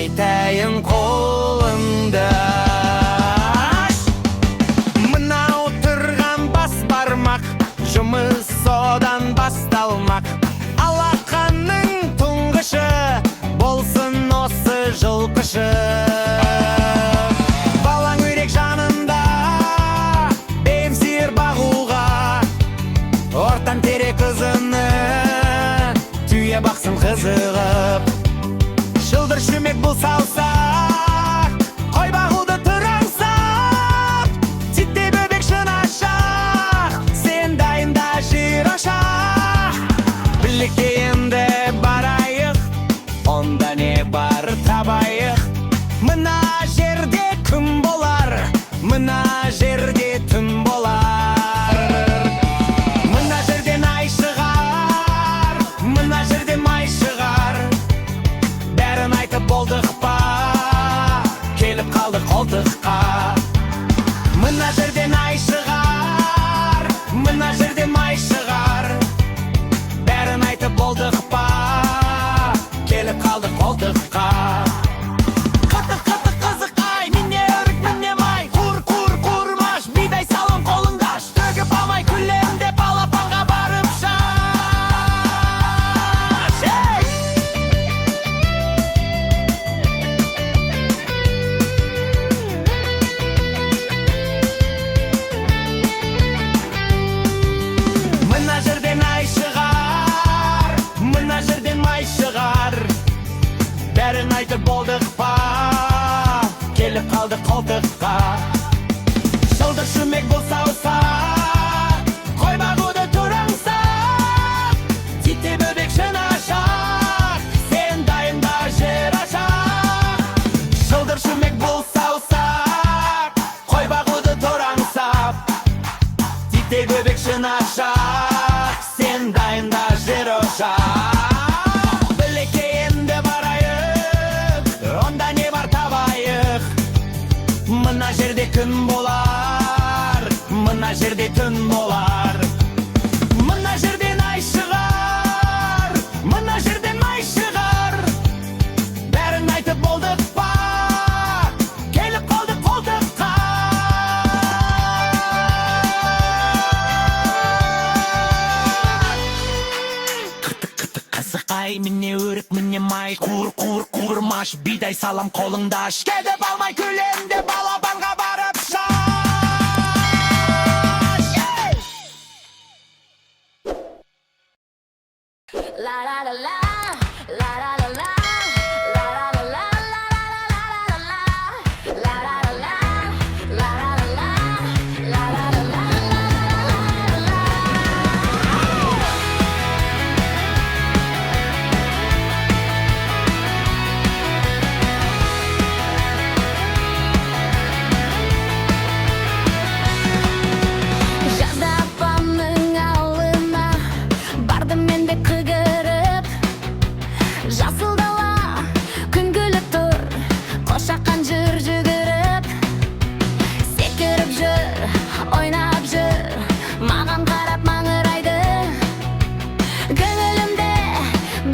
айтайын қолыңды аш. Мынау тұрған бас бармақ, жұмыс содан басталмақ. Алақанның тұңғышы болсын осы жылқышы. Балаң үйрек жанында бемсер бағуға, ортан тере қызыны түйе бақсын қызығып. Шылдыр шүмек бұл саусақ, қой бағуды тұраңсап. Титте бөбек шынашақ, сен дайында жер ашақ. Білекке енді барайық, онда не бар табайық. Мына жерде күн болар, мына жерде түн болар. Мына жерден ай шығар, мына жерден май шығар. Бәрін айтып болдық па, келіп қалдық қолтыққа. Мына жерден ай шығар, мына жерден май шығар. Бәрін айтып болдық па, келіп қалдық қолтыққа. Қатық қатық қызық ай, міне өрік міне май. Құр құр құрмаш, бидай салым қолыңда. Төгіп алмай күлем деп балапанға барып шаш. Мына жерден ай шығар, мына жерден май шығар. Бәрін айтып болдық па, келіп қалдық қолтыққа. Шылдыр шүмек бұл саусақ, қой бағуды тұраңсап. Титте бөбек шынашақ, сен дайында жер ашақ. Шылдыр шүмек бұл саусақ, қой бағуды тұраңсап. Титте бөбек шынашақ, сен дайында жер ашақ. Білекке енді барайық, онда не бар табайық. Мына жерде күн болар, мына жерде түн болар. Мына жерден ай шығар, мына жерден май шығар. Бәрін айтып болдық па, келіп қалдық қолтыққа. Қытық қытық қызық ай, міне өрік міне май. Құр құр құрмаш, бидай салам қолыңда. Кетіп алмай күлем деп балапанға барып шаш. La la la la, la la la la, la la la la, la la la la, la la la la, la la la la, la la la la, la la la la. Жазда апамның ауылына бардым мен де көгеріп. Жасыл дала күн күліп тұр, қошаққан жүр жүгіріп. Секіріп жүр, ойнап жүр, маған қарап маңырайды. Көңілімде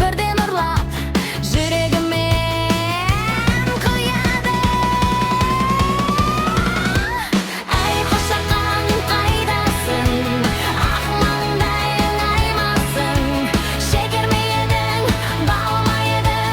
бірден ұрлап, жүрегімен құяды. Әй қошаққан қайдасың, ақ маңдайың аймасың. Шекер ме едің, бал ма едің,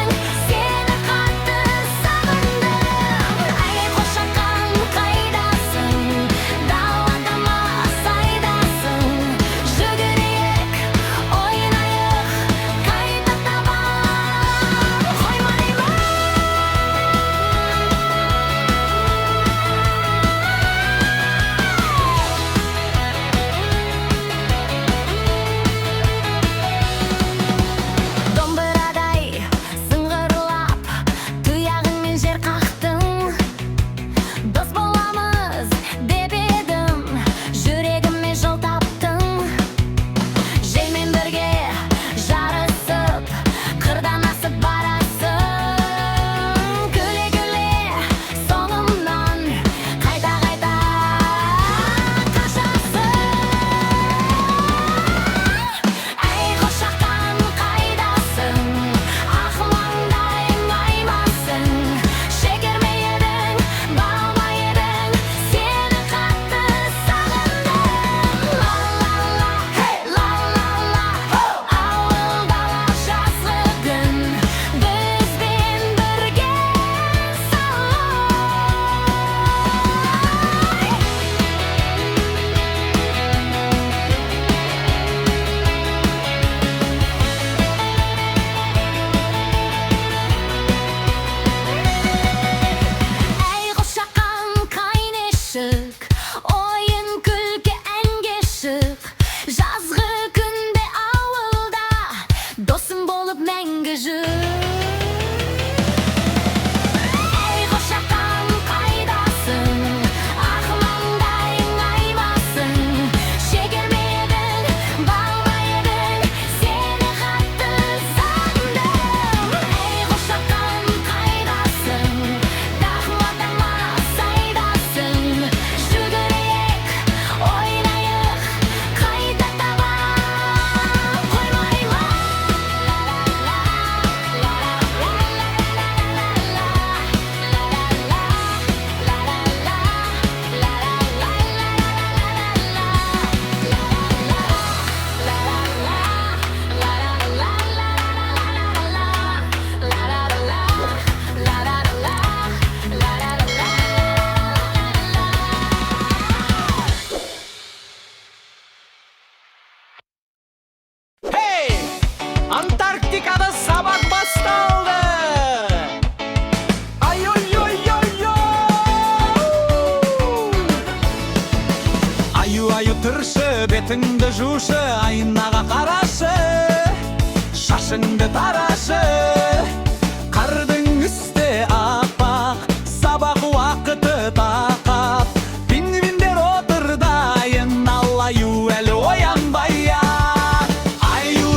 бетіңді жушы, айнаға қарашы, шашыңды тарашы. Қардың үсте аппақ, сабақ уақыты тақап, пингвиндер отыр дайын, ал аю әлі оянбай. Аю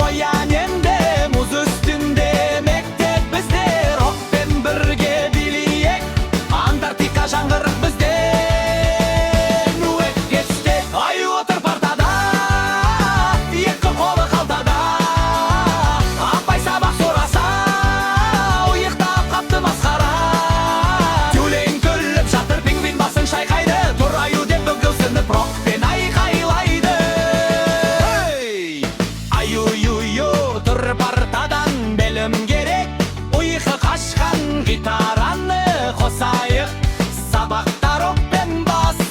оян енді, мұз үстінде мектеп бізде, рокпен бірге билейік, Антарктика жаңғырық бізде. Аю отыр партада, екі қолы қалтада, апай сабақ сораса, ұйықтап қапты масқара. Тюлень күліп жатыр, пингвин басын шайқайды, тұр аю деп бүгілсініп рокпен айқайлайды. Аю тұр партадан, білім керек, ұйқы қашқан гитараны қосайық, сабақта рокпен басталған.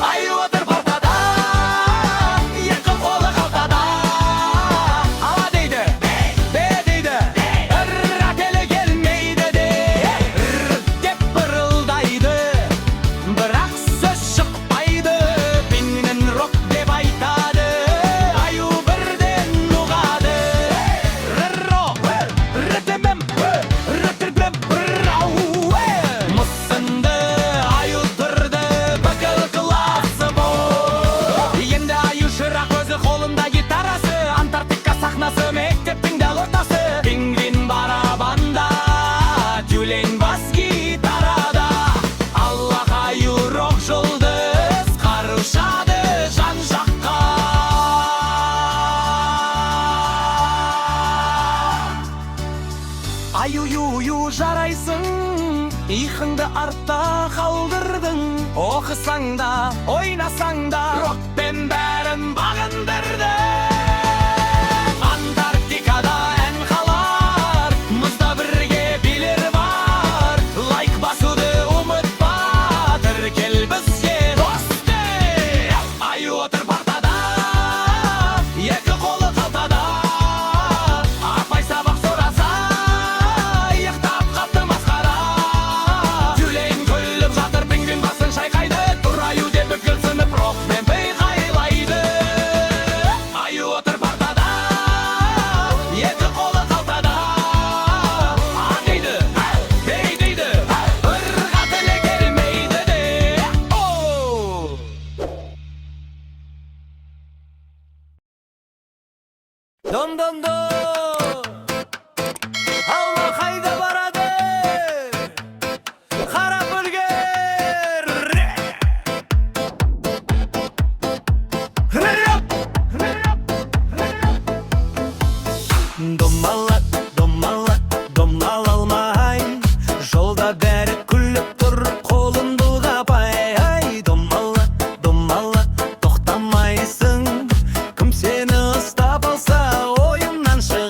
Аю отыр партада, екі қолы қалтада, ала дейді, бе дейді, ірі келмейді де, деп бұрылдайды, бірақ сөз шықпайды, пингвин рок деп айтады. Аю бірден ұғады, рок, ритмім, ритмім, рау. Мұсынды аю тұрды, бүкіл классы бол. Енді аю шырақ, өзі қолында гитарасы, Антарктика сахнасы, мектептің дәл ортасы. Пингвин барабанда, тюлень бас гитарада, Аллах аю рок жұлдыз, қарушады жан жаққа. Аю жарайсың, иқыңды артта қалдырдың, оқысаң да, ойнасаң да, рокпен бәрін бағындырды. Антарктикада ән қалар, мұзда бірге билер бар, лайк басуды ұмытпа, тіркел бізге досты. Аю отыр партада, екі қолы қалтада, апай сабақ сораса, ұйықтап қапты масқара. Тюлень күліп жатыр, пингвин басын шайқайды, тұр аю деп бүкілсініп рокпен айқайлайды. Аю отыр партада, екі қолы қалтада, дейді, бей дейді, ырға тілі келмейді де. Дон, алма қайда барады, қарап үлгер. Домалақ алмай, жолда бәрі күліп тұр, қолын бұлғапай. Домалақ тоқтамайсың, кім сені ұстап алса ойыннан шығ.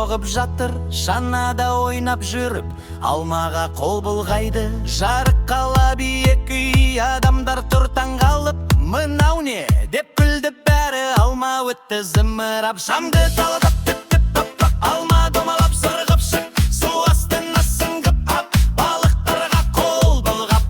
соғып жатыр, шанада ойнап жүріп, алмаға қол бұлғайды. Жарық қала биік үй, адамдар тұр таңғалып, мынау не деп күлді бәрі, алма өтті зымырап. Шамды талатып, алма домалап сырғып шық, су астына сіңгіп ап, балықтарға қол бұлғап.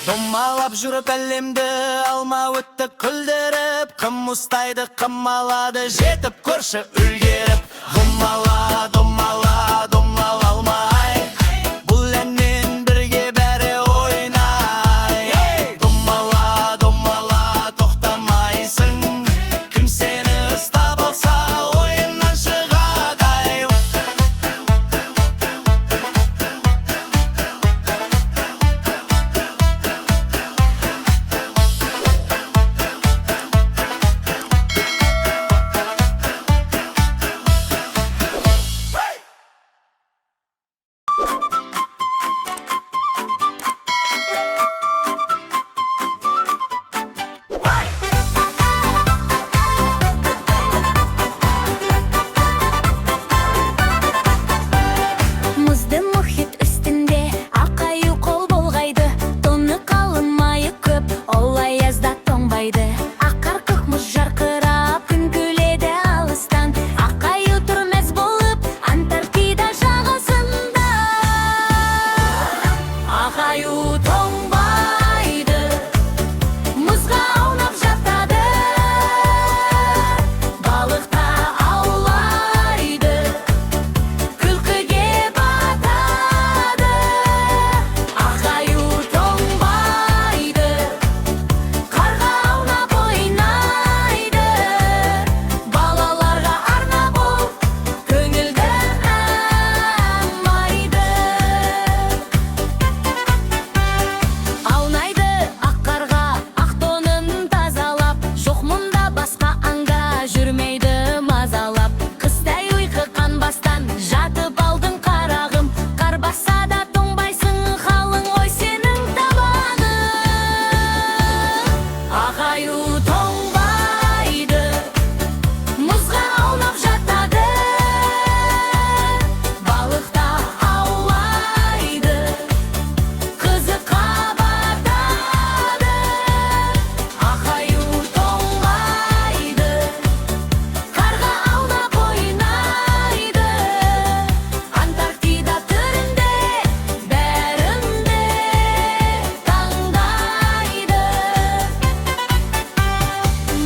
Домалап жүріп әлемді алма өтті күлдіріп, кім ұстайды, кім алады, жетіп көрші үлгеріп. Домала, домала, домала алмай, бұл әнмен бірге бәрі ойнай. Домала, домала, тоқтамайсың, кім сені ұстап алса ойыннан шығады. Мұзды мұхит үстінде ақаю қол болғайды, тоны қалың майы көп, ол аязда тоңбайды. Ақар көк мұз жарқырап, күн күледі алыстан, ақаю тұр мәз болып Антарктида жағасында. Ақаю тоңбайды, мұзға аунап жатады, балық та аулайды, күлкіге батады. Ақаю тоңбайды, қарға аунап ойнайды, балаларға арнап ол көңілді әмайды. Аунайды ақ қарға, ақ тонын тазалап, жоқ мұнда басқа аңда жүрмейді мазалап. Қыстай ұйқы қанбастан жатып алдың қарағым, қар басса да тоңбайсың, қалың ой сенің табаның. Ақаю тоңбайды, мұзға аунап жатады, балық та аулайды, қызыққа батады. Ақаю тоңбайды, қарға аунап ойнайды, Антарктида түрінде бәрінде таңдайды.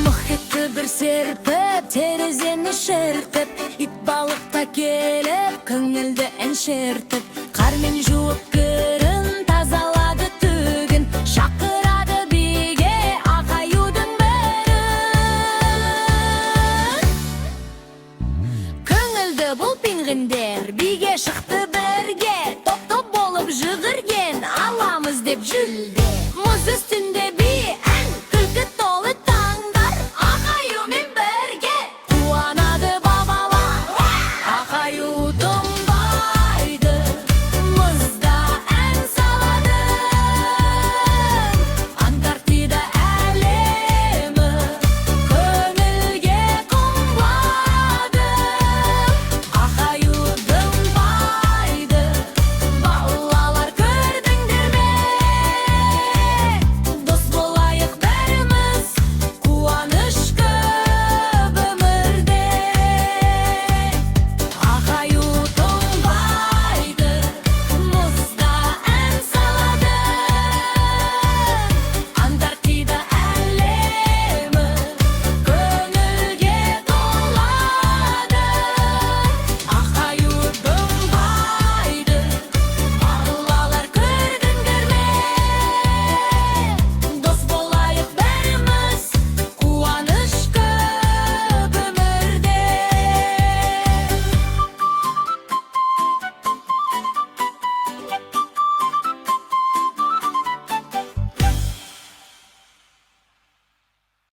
Мұхитты бір серпіп, терезені шертіп, ит балық та келіп, көңілді ән шертіп, қармен жуып кір